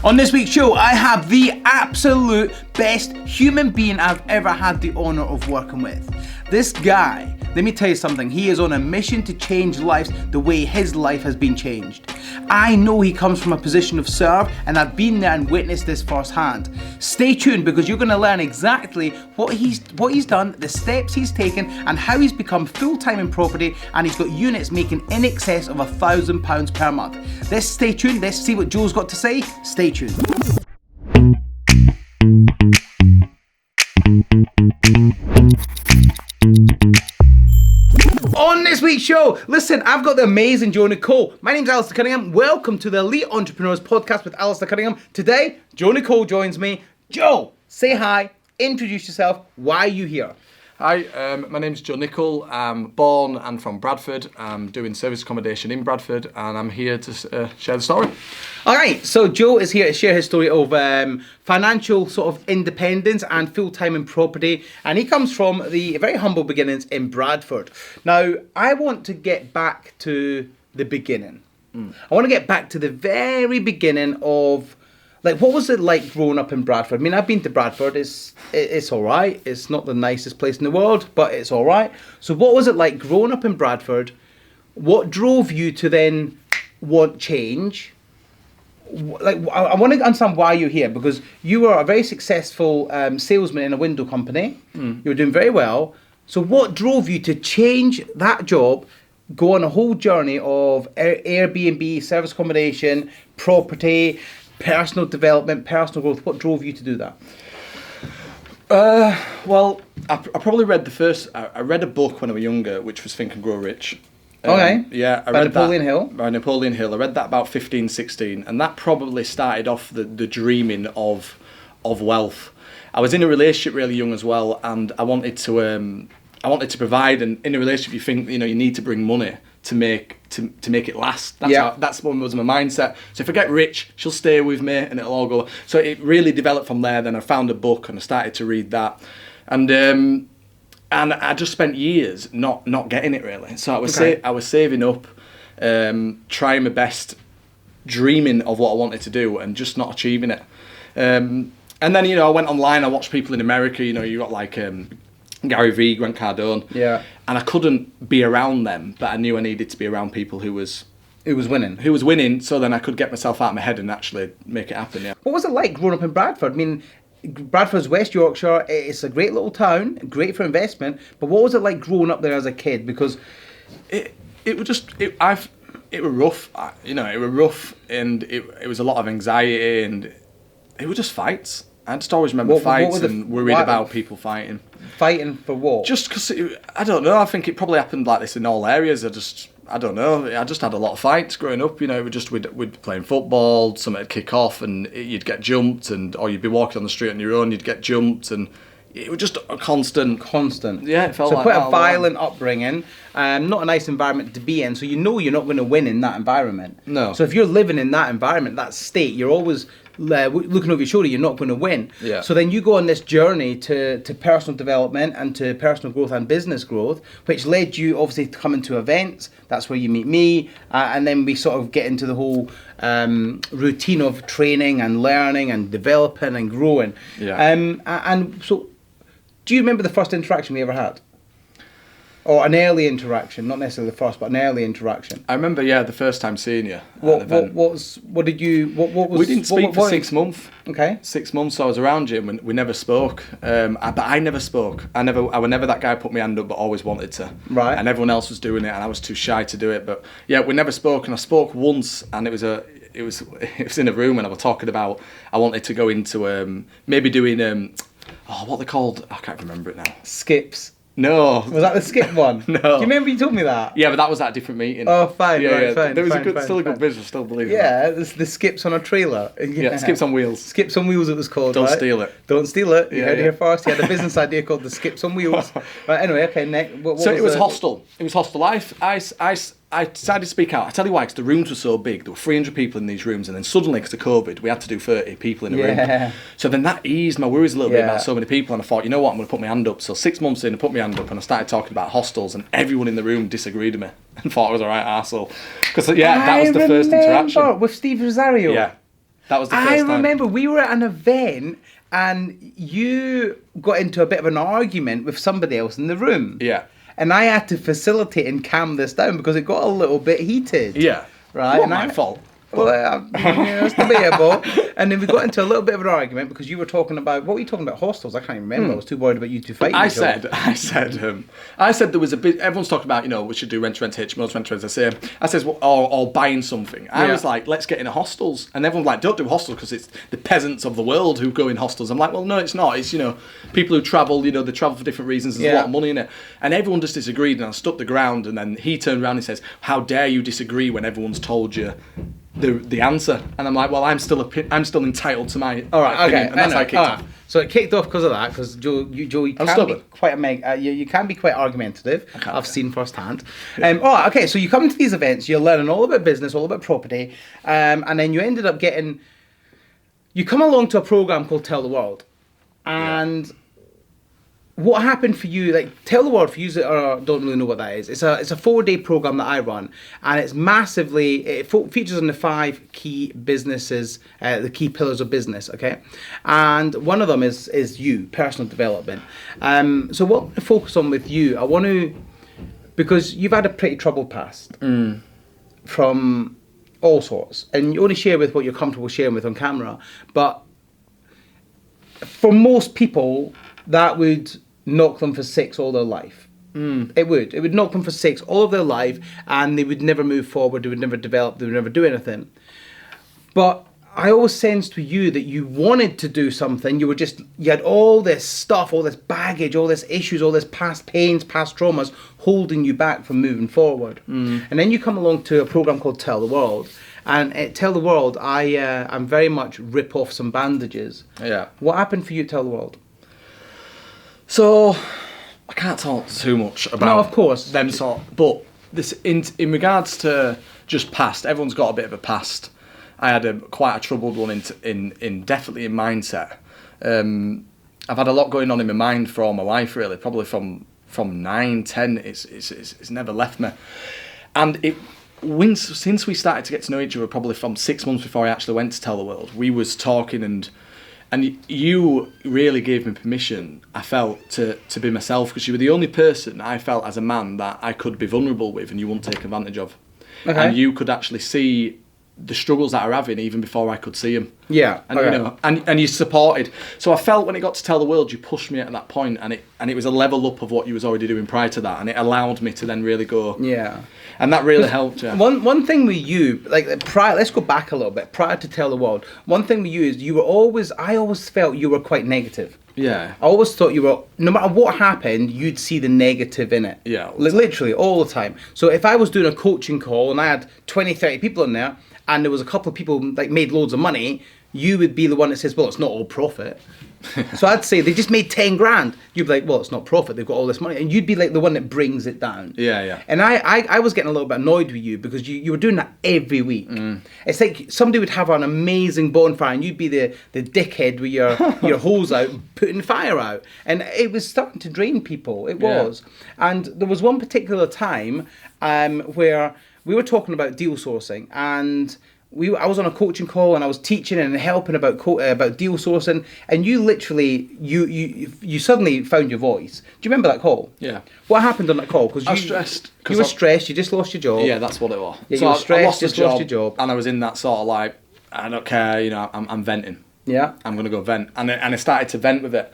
On this week's show, I have the absolute best human being I've ever had the honour of working with. This guy, let me tell you something, he is on a mission to change lives the way his life has been changed. I know he comes from a position of serve, and I've been there and witnessed this firsthand. Stay tuned because you're going to learn exactly what he's done, the steps he's taken, and how he's become full-time in property, and he's got units making in excess of £1,000 per month. Let's stay tuned, let's see what Joe's got to say. Stay tuned. On this week's show, listen, I've got the amazing Joe Nicol. My name's Alistair Cunningham. Welcome to the Elite Entrepreneurs Podcast with Alistair Cunningham. Today, Joe Nicol joins me. Joe, say hi, introduce yourself. Why are you here? Hi, my name's Joe Nicol. I'm born and from Bradford. I'm doing serviced accommodation in Bradford, and I'm here to share the story. All right, so Joe is here to share his story of financial sort of independence and full-time in property, and he comes from the very humble beginnings in Bradford. Now, I want to get back to the beginning. I want to get back to the very beginning of, like, what was it like growing up in Bradford? I mean, I've been to Bradford. It's all right. It's not the nicest place in the world, but it's all right. So what was it like growing up in Bradford? What drove you to then want change? Like, I want to understand why you're here, because you were a very successful salesman in a window company. You were doing very well. So what drove you to change that job, go on a whole journey of Airbnb, service accommodation, property, personal development, personal growth? What drove you to do that? Well, I probably read I read a book when I was younger, which was Think and Grow Rich. Okay. Yeah, I by read Napoleon that, Hill. By Napoleon Hill. I read that about 15, 16, and that probably started off the dreaming of wealth. I was in a relationship really young as well, and I wanted to provide. And in a relationship, you think you need to bring money to make it last. That's what was my mindset. So if I get rich, she'll stay with me, and it'll all go. So it really developed from there. Then I found a book and I started to read that, and I just spent years not getting it really. So I was saving up, trying my best, dreaming of what I wanted to do, and just not achieving it. And then I went online. I watched people in America. You got like Gary Vee, Grant Cardone. Yeah. And I couldn't be around them, but I knew I needed to be around people who was winning. So then I could get myself out of my head and actually make it happen. Yeah. What was it like growing up in Bradford? I mean, Bradford's West Yorkshire. It's a great little town, great for investment. But what was it like growing up there as a kid? Because it was rough. It was rough, and it was a lot of anxiety, and it were just fights. I just always remember fights and worried about people fighting. Fighting for what? Just because, I don't know, I think it probably happened like this in all areas. I don't know, I just had a lot of fights growing up, we'd be playing football, something would kick off and you'd get jumped, or you'd be walking on the street on your own, you'd get jumped, and it was just a constant. Yeah, it felt so like quite that. a violent upbringing, not a nice environment to be in, so you're not going to win in that environment. No. So if you're living in that environment, that state, you're always looking over your shoulder, you're not going to win. Yeah. So then you go on this journey to personal development and to personal growth and business growth, which led you obviously to coming to events. That's where you meet me, and then we sort of get into the whole routine of training and learning and developing and growing. Yeah. And so, do you remember the first interaction we ever had? Or an early interaction, not necessarily the first, but an early interaction. I remember, the first time seeing you. What was? We didn't speak for 6 months. Okay. 6 months I was around you, and we never spoke. But I never spoke. I was never that guy who put my hand up, but always wanted to. Right. And everyone else was doing it, and I was too shy to do it. But yeah, we never spoke, and I spoke once, and it was in a room, and I was talking about I wanted to go into maybe doing what they called? I can't remember it now. Skips. No. Was that the skip one? No. Do you remember you told me that? Yeah, but that was at a different meeting. Oh, fine, yeah. fine. There was fine, still a good business, still believe it. Yeah, the skips on a trailer. Yeah, skips on wheels. Skips on wheels it was called, Don't right? steal it. Don't steal it. You heard it here first. He had a business idea called the Skips on Wheels. Right, anyway, okay, next. It was hostile. It was hostile. I decided to speak out. I tell you why, because the rooms were so big. There were 300 people in these rooms, and then suddenly, because of COVID, we had to do 30 people in a room. So then that eased my worries a little bit about so many people, and I thought, you know what, I'm going to put my hand up. So 6 months in, I put my hand up, and I started talking about hostels, and everyone in the room disagreed with me and thought I was a right arsehole. Because, that was the first interaction. With Steve Rosario. Yeah. That was the first I time. remember we were at an event and you got into a bit of an argument with somebody else in the room. Yeah. And I had to facilitate and calm this down because it got a little bit heated. Yeah. Right. It wasn't And my fault. Well, it's debatable. And then we got into a little bit of an argument because you were talking about, what were you talking about, hostels? I can't even remember. I was too worried about you two fighting. I said there was a bit. Everyone's talking about, we should do rent-to-rent HMOs, rent-to-rent. I says, well, or buying something. I was like, let's get into hostels, and everyone's like, don't do hostels because it's the peasants of the world who go in hostels. I'm like, well, no, it's not. It's people who travel. They travel for different reasons. There's a lot of money in it, and everyone just disagreed, and I stuck the ground. And then he turned around and says, how dare you disagree when everyone's told you the answer? And I'm like, well, I'm still entitled to my opinion. And that's how I kicked off. So it kicked off because of that, because Joe, you can be quite you can be quite argumentative. I've seen firsthand. Okay, so you come to these events, you're learning all about business, all about property, and then you ended up you come along to a program called Tell the World, and what happened for you? Like, Tell the World, for you that don't really know what that is. It's a 4-day program that I run, and it's it features on the 5 key businesses, the key pillars of business. Okay, and one of them is you, personal development. So what I want to focus on with you, because you've had a pretty troubled past from all sorts, and you only share with what you're comfortable sharing with on camera. But for most people, that would knock them for 6 all their life. It would knock them for 6 all of their life, and they would never move forward, they would never develop, they would never do anything. But I always sensed with you that you wanted to do something. You had all this stuff, all this baggage, all this issues, all this past pains, past traumas holding you back from moving forward. And then you come along to a program called Tell the World. And at Tell the World, I'm very much rip off some bandages. Yeah. What happened for you at Tell the World? So I can't talk too much about. No, of course. Them but this in regards to just past. Everyone's got a bit of a past. I had quite a troubled one in definitely in mindset. I've had a lot going on in my mind for all my life, really. Probably from 9, 10. It's never left me. And since we started to get to know each other, probably from 6 months before I actually went to Tell the World, we was talking and you really gave me permission, I felt, to be myself, because you were the only person I felt as a man that I could be vulnerable with and you wouldn't take advantage of. Okay. And you could actually see the struggles that I'm having even before I could see them. Yeah. And and you supported. So I felt when it got to Tell the World, you pushed me at that point, and it was a level up of what you was already doing prior to that, and it allowed me to then really go. Yeah. And that really helped. Yeah. One thing with you, let's go back a little bit. Prior to Tell the World, one thing with you is I always felt you were quite negative. Yeah. I always thought you were, no matter what happened, you'd see the negative in it. Yeah. Literally all the time. So if I was doing a coaching call and I had 20, 30 people in there, and there was a couple of people made loads of money, you would be the one that says, well, it's not all profit. So I'd say they just made 10 grand. You'd be like, well, it's not profit, they've got all this money. And you'd be like the one that brings it down. Yeah. And I was getting a little bit annoyed with you because you were doing that every week. It's like somebody would have an amazing bonfire and you'd be the dickhead with your hose out, putting fire out. And it was starting to drain people. It was. And there was one particular time where we were talking about deal sourcing, and I was on a coaching call and I was teaching and helping about deal sourcing, and you literally you suddenly found your voice. Do you remember that call? Yeah. What happened on that call? Because I was stressed. You were stressed. You just lost your job. Yeah, that's what it was. Yeah, so you were stressed. Lost your job, and I was in that sort of like, I don't care. I'm venting. Yeah. I'm gonna go vent, and I started to vent with it.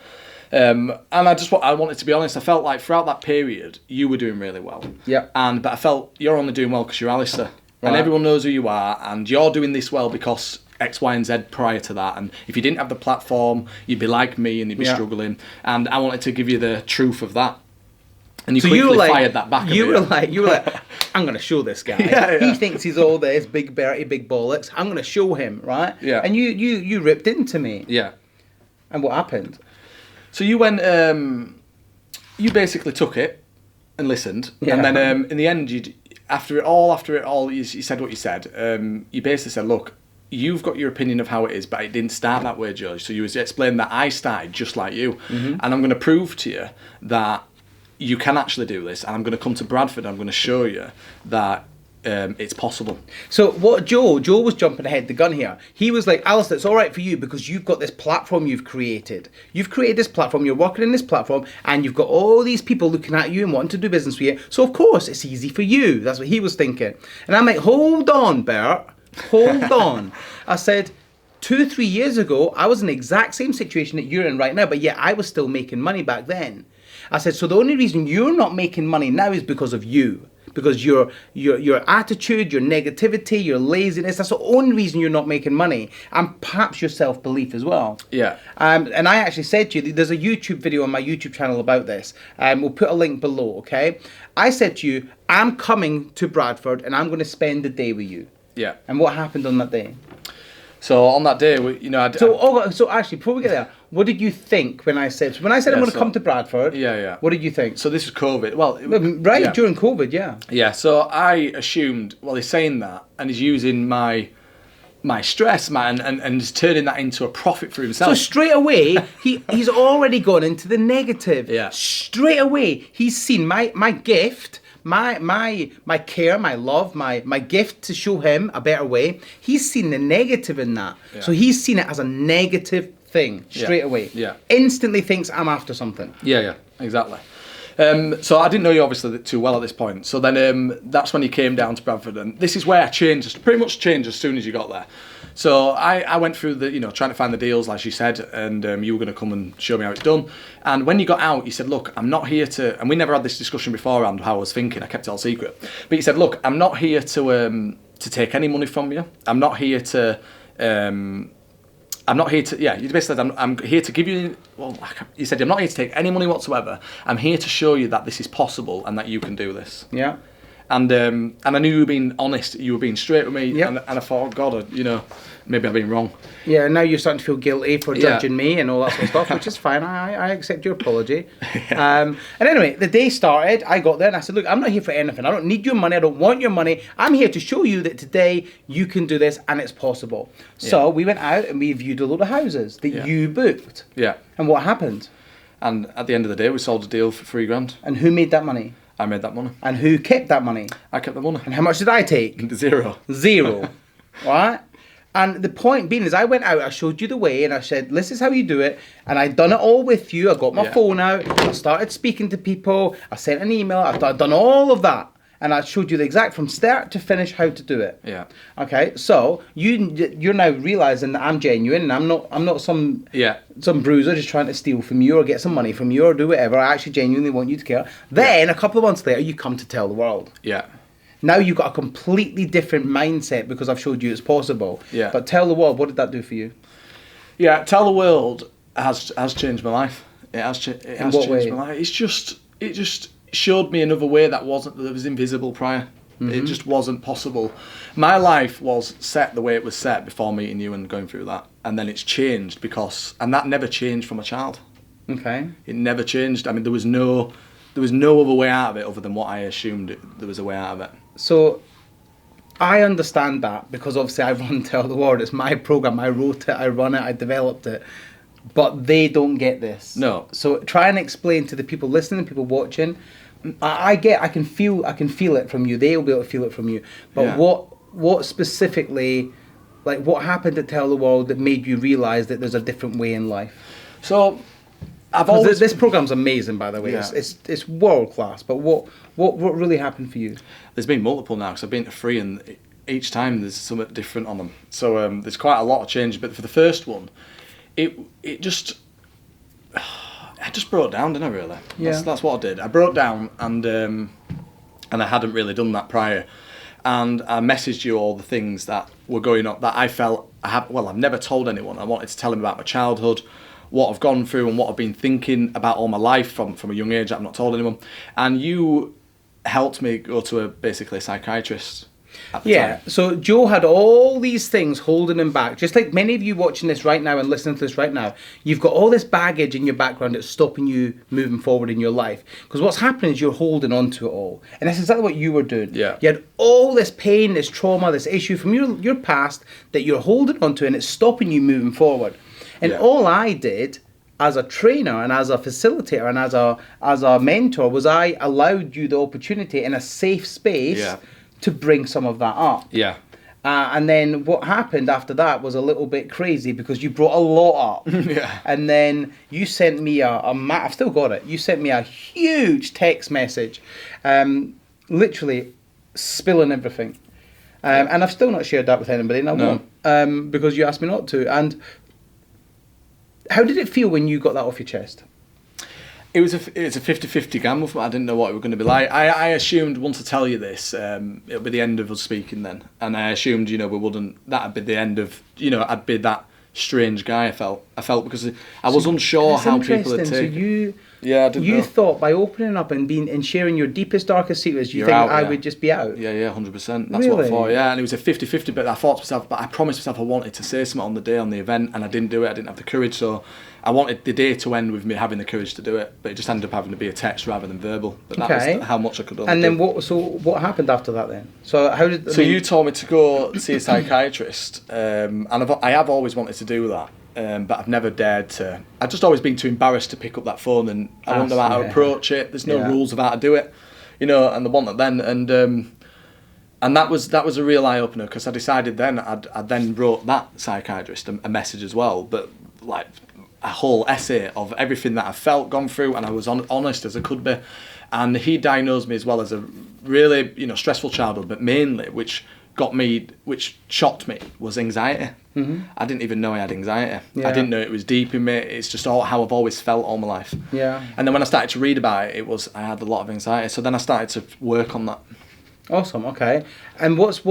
And I wanted to be honest. I felt like throughout that period, you were doing really well. Yeah. But I felt you're only doing well because you're Alistair. Right. And everyone knows who you are, and you're doing this well because X, Y, and Z prior to that. And if you didn't have the platform, you'd be like me and you'd be struggling. And I wanted to give you the truth of that. And you quickly fired that back. You were like, I'm going to show this guy. He thinks he's all this, big Bertie, big bollocks. I'm going to show him, right? Yeah. And you ripped into me. Yeah. And what happened? So you went, you basically took it and listened. Yeah. And then in the end, after it all, you said what you said. You basically said, look, you've got your opinion of how it is, but it didn't start that way, Joe. So you was explaining that I started just like you. Mm-hmm. And I'm going to prove to you that you can actually do this. And I'm going to come to Bradford. I'm going to show you that it's possible. So what Joe was jumping ahead the gun here. He was like, Alistair, it's all right for you because you've got this platform you've created. You've created this platform, you're working in this platform, and you've got all these people looking at you and wanting to do business with you. So of course it's easy for you. That's what he was thinking. And I'm like, hold on, Bert. Hold on. I said, 2-3 years ago, I was in the exact same situation that you're in right now, but yet I was still making money back then. I said, so the only reason you're not making money now is because of you. Because your attitude, your negativity, your laziness, that's the only reason you're not making money. And perhaps your self-belief as well. Yeah. And I actually said to you, there's a YouTube video on my YouTube channel about this. We'll put a link below, okay? I said to you, I'm coming to Bradford and I'm going to spend the day with you. Yeah. And what happened on that day? So on that day, So actually, before we get there, what did you think when I said I'm going to come to Bradford? Yeah. What did you think? So this is COVID. Well, during COVID, yeah. Yeah. So I assumed, well, he's saying that, and he's using my stress, man, and he's turning that into a profit for himself. So straight away, he's already gone into the negative. Yeah. Straight away, he's seen my gift. My care, my love, my gift to show him a better way. He's seen the negative in that. Yeah. So he's seen it as a negative thing straight away. Yeah. Instantly thinks I'm after something. Yeah, exactly. So I didn't know you obviously too well at this point. So then that's when you came down to Bradford, and this is where I pretty much changed as soon as you got there. So I went through trying to find the deals, like you said, and you were going to come and show me how it's done. And when you got out, you said, look, I'm not here to, and we never had this discussion beforehand, how I was thinking, I kept it all secret. But you said, look, I'm not here to take any money from you. I'm not here to, you basically said, I'm here to give you, you said, I'm not here to take any money whatsoever. I'm here to show you that this is possible and that you can do this. Yeah. And I knew you were being honest, you were being straight with me, yep. and I thought, oh God, maybe I've been wrong. Yeah, now you're starting to feel guilty for judging me and all that sort of stuff, which is fine. I accept your apology. Yeah. And anyway, the day started, I got there and I said, look, I'm not here for anything. I don't need your money. I don't want your money. I'm here to show you that today you can do this and it's possible. Yeah. So we went out and we viewed a load of houses that you booked. Yeah. And what happened? And at the end of the day, we sold a deal for $3,000. And who made that money? I made that money. And who kept that money? I kept the money. And how much did I take? Zero. Right? And the point being is I went out, I showed you the way, and I said, this is how you do it. And I'd done it all with you. I got my phone out. I started speaking to people. I sent an email. I'd done all of that. And I showed you the exact, from start to finish, how to do it. Yeah. Okay, so you're now realising that I'm genuine and I'm not some bruiser just trying to steal from you or get some money from you or do whatever. I actually genuinely want you to care. Then, a couple of months later, you come to tell the world. Yeah. Now you've got a completely different mindset because I've showed you it's possible. Yeah. But tell the world, what did that do for you? Yeah, tell the world has changed my life. It has changed my life. It just showed me another way that was invisible prior. Mm-hmm. It just wasn't possible. My life was set the way it was set before meeting you and going through that, and then it's changed and that never changed from a child. Okay. It never changed. I mean, there was no other way out of it other than what I assumed there was a way out of it. So I understand that because obviously I run Tell the World. It's my program. I wrote it, I run it, I developed it. But they don't get this. No. So try and explain to the people listening, people watching. I can feel it from you. They'll be able to feel it from you. But what specifically, like what happened to Tell the World that made you realise that there's a different way in life? So this program's amazing, by the way. Yeah. It's world class. But what really happened for you? There's been multiple now because I've been to 3 and each time there's something different on them. So there's quite a lot of change. But for the first one, I just broke down, didn't I? Really, that's what I did. I broke down, and I hadn't really done that prior. And I messaged you all the things that were going on that I felt I've never told anyone. I wanted to tell them about my childhood, what I've gone through, and what I've been thinking about all my life from a young age that I've not told anyone. And you helped me go to basically a psychiatrist. Yeah, so Joe had all these things holding him back. Just like many of you watching this right now and listening to this right now, you've got all this baggage in your background that's stopping you moving forward in your life. Because what's happening is you're holding on to it all. And that's exactly what you were doing. Yeah. You had all this pain, this trauma, this issue from your past that you're holding on to, and it's stopping you moving forward. And all I did as a trainer and as a facilitator and as a mentor was I allowed you the opportunity in a safe space to bring some of that up. Yeah. And then what happened after that was a little bit crazy because you brought a lot up. Yeah. And then you sent me I've still got it. You sent me a huge text message, literally spilling everything. And I've still not shared that with anybody, and I won't, because you asked me not to. And how did it feel when you got that off your chest? It was a 50-50 gamble for me. I didn't know what it was going to be like. I assumed once I tell you this, it'll be the end of us speaking then. And I assumed, that'd be the end of, I'd be that strange guy I felt because I was unsure how people would take it. Yeah, I didn't know. You thought by opening up and sharing your deepest, darkest secrets, I would just be out? Yeah, 100%. That's what I thought, yeah. And it was a 50-50, but I thought to myself, but I promised myself I wanted to say something on the day, on the event, and I didn't do it. I didn't have the courage, so I wanted the day to end with me having the courage to do it, but it just ended up having to be a text rather than verbal. But that was how much I could only And then do. what happened after that then? So how did... You told me to go see a psychiatrist, and I have always wanted to do that. But I've never dared to. I've just always been too embarrassed to pick up that phone, and I don't know how to approach it. There's no rules of how to do it, and the one that then and that was a real eye opener because I decided then I then wrote that psychiatrist a message as well, but like a whole essay of everything that I felt, gone through, and I was honest as I could be, and he diagnosed me as well as a really stressful childhood, but mainly which shocked me was anxiety. Mm-hmm. I didn't even know I had anxiety. Yeah. I didn't know it was deep in me. It's just how I've always felt all my life. Yeah. And then when I started to read about it, I had a lot of anxiety. So then I started to work on that. Awesome. Okay. And what's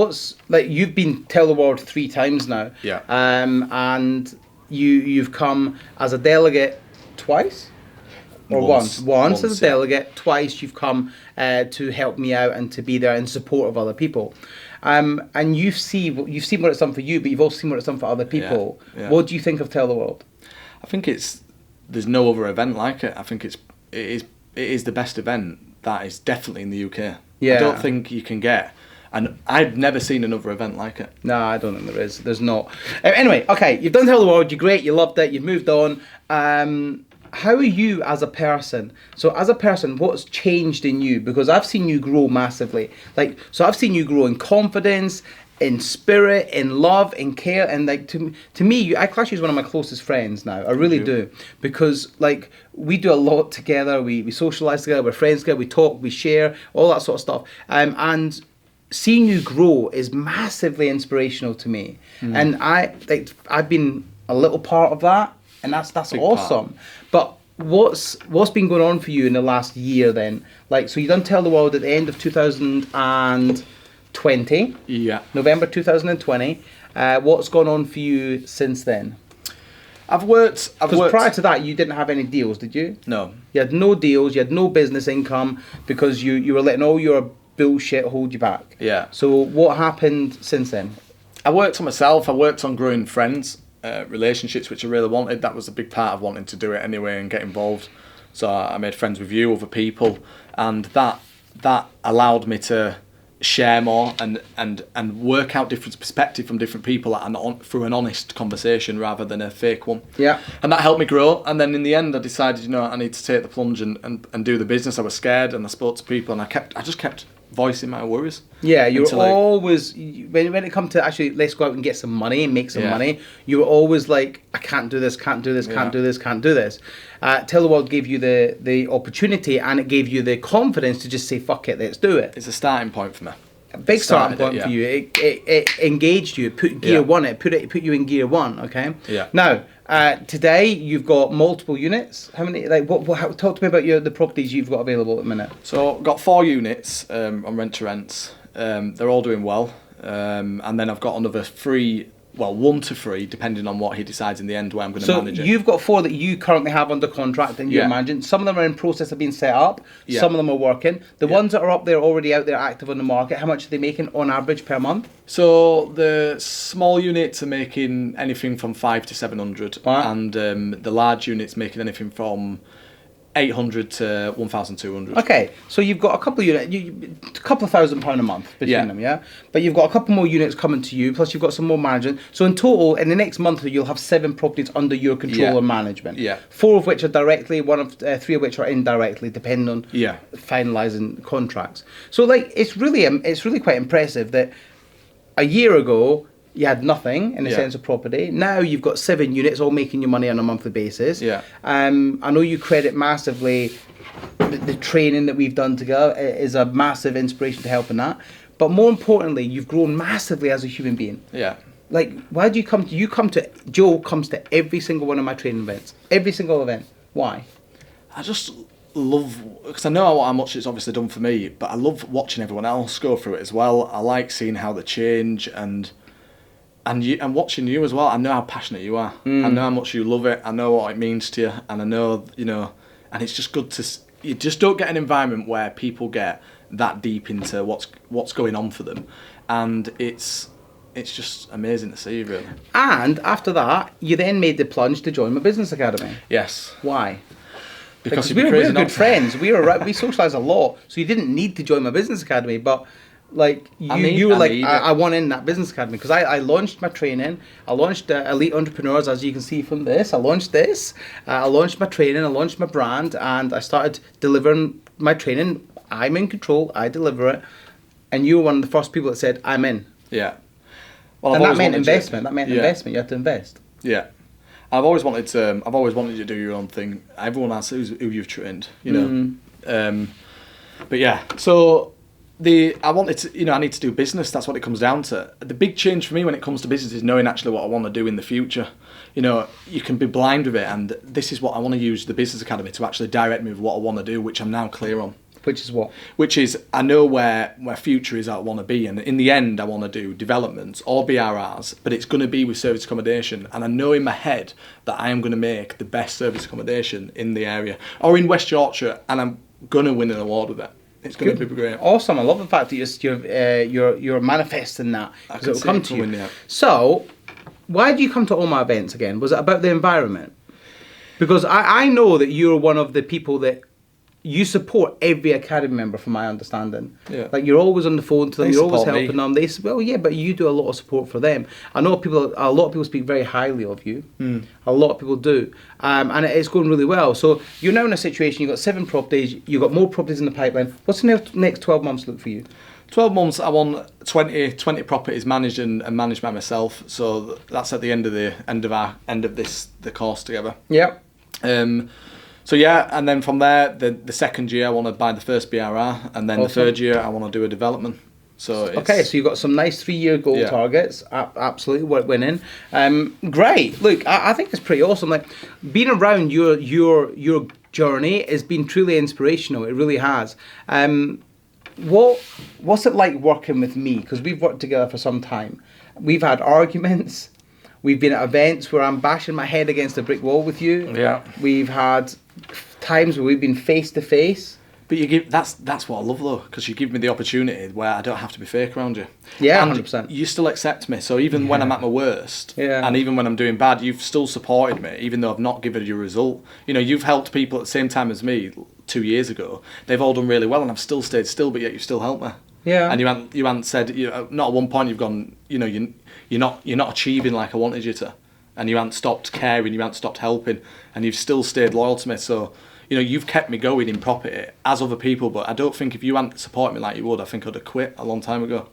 like you've been Tell the World 3 times now. Yeah. And you've come as a delegate twice. Or once as a delegate, twice you've come to help me out and to be there in support of other people. And you've seen what it's done for you, but you've also seen what it's done for other people. Yeah. What do you think of Tell the World? I think there's no other event like it. I think it is the best event that is definitely in the UK. Yeah. I don't think you can get, and I've never seen another event like it. No, I don't think there is. There's not. Anyway, okay, you've done Tell the World. You're great. You loved it. You've moved on. How are you as a person? So as a person, what's changed in you? Because I've seen you grow massively. So I've seen you grow in confidence, in spirit, in love, in care, and to me, I class you as one of my closest friends now. I really do, because we do a lot together. We socialize together. We're friends together. We talk. We share all that sort of stuff. And seeing you grow is massively inspirational to me. And I've been a little part of that. And that's big awesome. Part. But what's been going on for you in the last year then? So you done Tell the World at the end of 2020. Yeah. November 2020. What's gone on for you since then? I've worked. Because prior to that, you didn't have any deals, did you? No. You had no deals. You had no business income because you were letting all your bullshit hold you back. Yeah. So what happened since then? I worked on myself. I worked on growing friends. Relationships, which I really wanted. That was a big part of wanting to do it anyway and get involved. So I made friends with you, other people, and that allowed me to share more and work out different perspective from different people through an honest conversation rather than a fake one. Yeah. And that helped me grow. And then in the end, I decided, I need to take the plunge and do the business. I was scared, and I spoke to people, and I just kept voicing my worries. Yeah, you were always, when it comes to actually, let's go out and get some money and make some money, you were always like, I can't do this, can't do this, can't do this, can't do this. Tell the World gave you the opportunity, and it gave you the confidence to just say, fuck it, let's do it. It's a starting point for me. A big starting point for you. It engaged you, put gear one, it put you in gear one, okay? Yeah. Now, today you've got multiple units. How many? Talk to me about the properties you've got available at the minute. So I've got 4 units on rent to rents. They're all doing well, and then I've got another 3. Well, 1 to 3, depending on what he decides in the end, where I'm going to manage it. So you've got 4 that you currently have under contract and you're managing. Some of them are in process of being set up. Yeah. Some of them are working. The ones that are up there, already out there, active on the market, how much are they making on average per month? So the small units are making anything from 500 to 700, and the large units making anything from 800 to 1,200. Okay, so you've got a couple of units, a couple of £1,000 a month between them, yeah? But you've got a couple more units coming to you, plus you've got some more management. So in total, in the next month, you'll have 7 properties under your control and management. Yeah. 4 of which are directly, 3 of which are indirectly, depending on finalising contracts. So like, it's really quite impressive that a year ago, you had nothing in the sense of property. Now you've got 7 units all making you money on a monthly basis. Yeah. I know you credit massively the training that we've done together is a massive inspiration to help in that. But more importantly, you've grown massively as a human being. Yeah. Like, why do you come to Joe comes to every single one of my training events. Every single event. Why? I just love, because I know how much it's obviously done for me, but I love watching everyone else go through it as well. I like seeing how they change and watching you as well. I know how passionate you are. I know how much you love it. I know what it means to you, and I know, and it's just good to. You just don't get an environment where people get that deep into what's going on for them, and it's just amazing to see, really. And after that, you then made the plunge to join my business academy. Yes. Why? Because we're good friends. We socialise a lot, so you didn't need to join my business academy, but. Like you were like, I want in that business academy because I launched my training. I launched Elite Entrepreneurs, as you can see from this. I launched this. I launched my training. I launched my brand, and I started delivering my training. I'm in control. I deliver it, and you were one of the first people that said, "I'm in." Yeah. Well, and that meant investment. That meant investment. You had to invest. Yeah. I've always wanted you to do your own thing. Everyone asks who you've trained, but yeah, so. I wanted to, I need to do business. That's what it comes down to. The big change for me when it comes to business is knowing actually what I want to do in the future. You can be blind with it, and this is what I want to use the business academy to actually direct me with what I want to do, which I'm now clear on. Which is what? Which is, I know where future is I want to be, and in the end I want to do developments or BRRs, but it's going to be with service accommodation, and I know in my head that I am going to make the best service accommodation in the area, or in West Yorkshire, and I'm going to win an award with it. It's going to be great. Awesome. I love the fact that you're manifesting that because it will come to you. Yeah. So, why do you come to all my events again? Was it about the environment? Because I know that you're one of the people that you support every academy member, from my understanding. Yeah. Like you're always on the phone to them. You're always helping them. They say, well, yeah, but you do a lot of support for them. I know a lot of people speak very highly of you. A lot of people do, and it's going really well. So you're now in a situation. You've got 7 properties. You've got more properties in the pipeline. What's the next 12 months look for you? 12 months. I want 20 properties managed and managed by myself. So that's at the end of the course together. Yeah. So yeah, and then from there, the second year I want to buy the first BRR, and then the third year I want to do a development. So you've got some nice 3-year goal targets. Absolutely worth winning. Great. Look, I think it's pretty awesome. Like being around your journey has been truly inspirational. It really has. What's it like working with me? Because we've worked together for some time. We've had arguments. We've been at events where I'm bashing my head against a brick wall with you. Yeah. We've had times where we've been face to face. But that's what I love though, because you give me the opportunity where I don't have to be fake around you. Yeah, and 100%. You still accept me. So even when I'm at my worst, and even when I'm doing bad, you've still supported me, even though I've not given you a result. You've helped people at the same time as me 2 years ago. They've all done really well, and I've still stayed still, but yet you've still helped me. Yeah. And you haven't said, not at one point you've gone, you're not achieving like I wanted you to, and you haven't stopped caring, you haven't stopped helping, and you've still stayed loyal to me. So, you've kept me going in property as other people, but I don't think if you hadn't supported me like you would, I think I'd have quit a long time ago.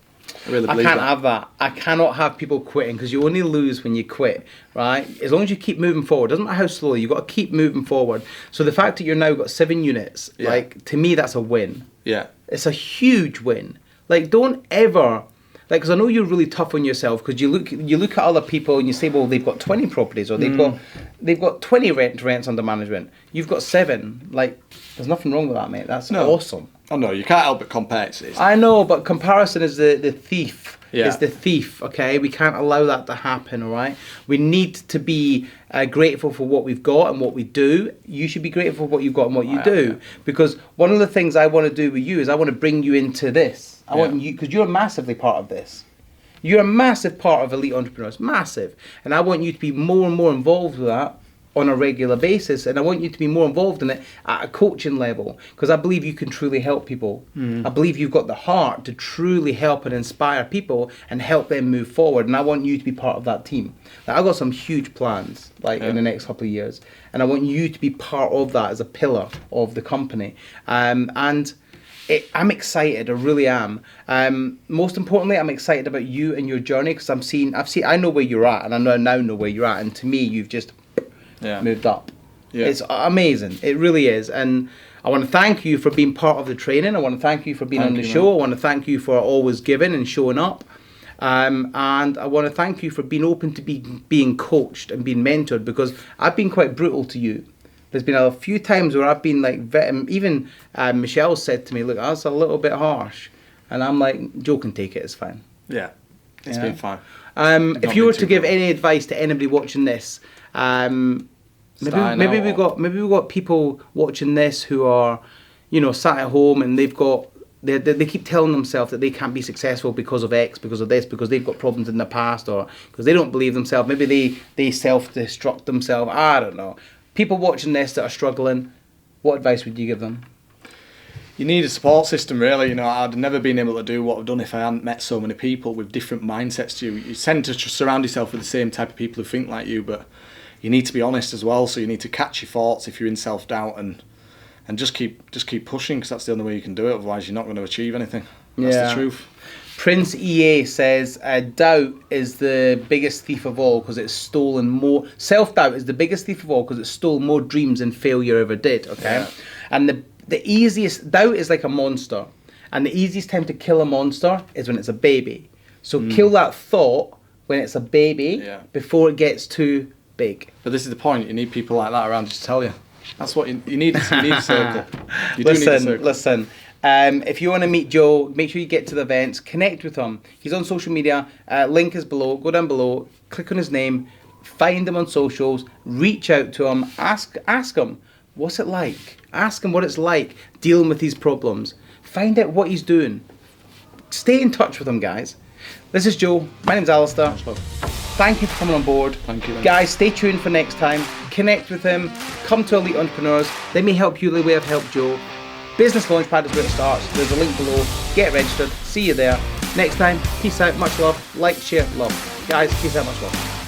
I really believe I can't have that. I cannot have people quitting, because you only lose when you quit, right? As long as you keep moving forward, doesn't matter how slowly, you've got to keep moving forward. So the fact that you're now got 7 units, like, to me, that's a win. Yeah. It's a huge win. Like, don't ever... Like, because I know you're really tough on yourself, because you look at other people and you say, well, they've got 20 properties, or they've got 20 rents under management. You've got 7. Like, there's nothing wrong with that, mate. That's awesome. Oh no, you can't help but compare. I know, but comparison is the thief. Yeah. It's the thief. Okay, we can't allow that to happen. All right, we need to be grateful for what we've got and what we do. You should be grateful for what you've got and what you do, because one of the things I want to do with you is I want to bring you into this. I want you, because you're massively part of this. You're a massive part of Elite Entrepreneurs, massive, and I want you to be more and more involved with that. on a regular basis, and I want you to be more involved in it at a coaching level, because I believe you can truly help people. I believe you've got the heart to truly help and inspire people and help them move forward, and I want you to be part of that team. Like, I've got some huge plans in the next couple of years, and I want you to be part of that as a pillar of the company. I'm excited, I really am. Most importantly, I'm excited about you and your journey, because I know where you're at, and I now know where you're at, and to me, you've just moved up. Yeah. It's amazing. It really is. And I want to thank you for being part of the training. I want to thank you for being on the show. I want to thank you for always giving and showing up. And I want to thank you for being open to being coached and being mentored, because I've been quite brutal to you. There's been a few times where I've been like, even Michelle said to me, look, that's a little bit harsh. And I'm like, Joe can take it, it's fine. Yeah, it's been fine. If you were to give any advice to anybody watching this, maybe we've got people watching this who are, sat at home, and they keep telling themselves that they can't be successful because of X, because of this, because they've got problems in the past, or because they don't believe themselves. Maybe they self-destruct themselves. I don't know. People watching this that are struggling, what advice would you give them? You need a support system, really. I'd never been able to do what I've done if I hadn't met so many people with different mindsets to you. You tend to surround yourself with the same type of people who think like you, but you need to be honest as well. So you need to catch your thoughts if you're in self-doubt, and just keep pushing, because that's the only way you can do it. Otherwise, you're not going to achieve anything. That's the truth. Prince EA says, doubt is the biggest thief of all, because it's stolen more. Self-doubt is the biggest thief of all, because it stole more dreams than failure ever did. Okay, yeah. And the easiest, doubt is like a monster, and the easiest time to kill a monster is when it's a baby. So kill that thought when it's a baby before it gets too big. But this is the point. You need people like that around to tell you. That's what you need. You need a circle. You do need a circle. Listen. If you want to meet Joe, make sure you get to the events, connect with him. He's on social media. Link is below. Go down below. Click on his name. Find him on socials. Reach out to him. Ask him, what's it like? Ask him what it's like dealing with these problems. Find out what he's doing. Stay in touch with him, guys. This is Joe. My name's Alistair. Thank you for coming on board. Thank you. Guys, stay tuned for next time. Connect with him. Come to Elite Entrepreneurs. They may help you the way I've helped Joe. Business Launchpad is where it starts. There's a link below. Get registered. See you there. Next time, peace out. Much love. Like, share, love. Guys, peace out. Much love.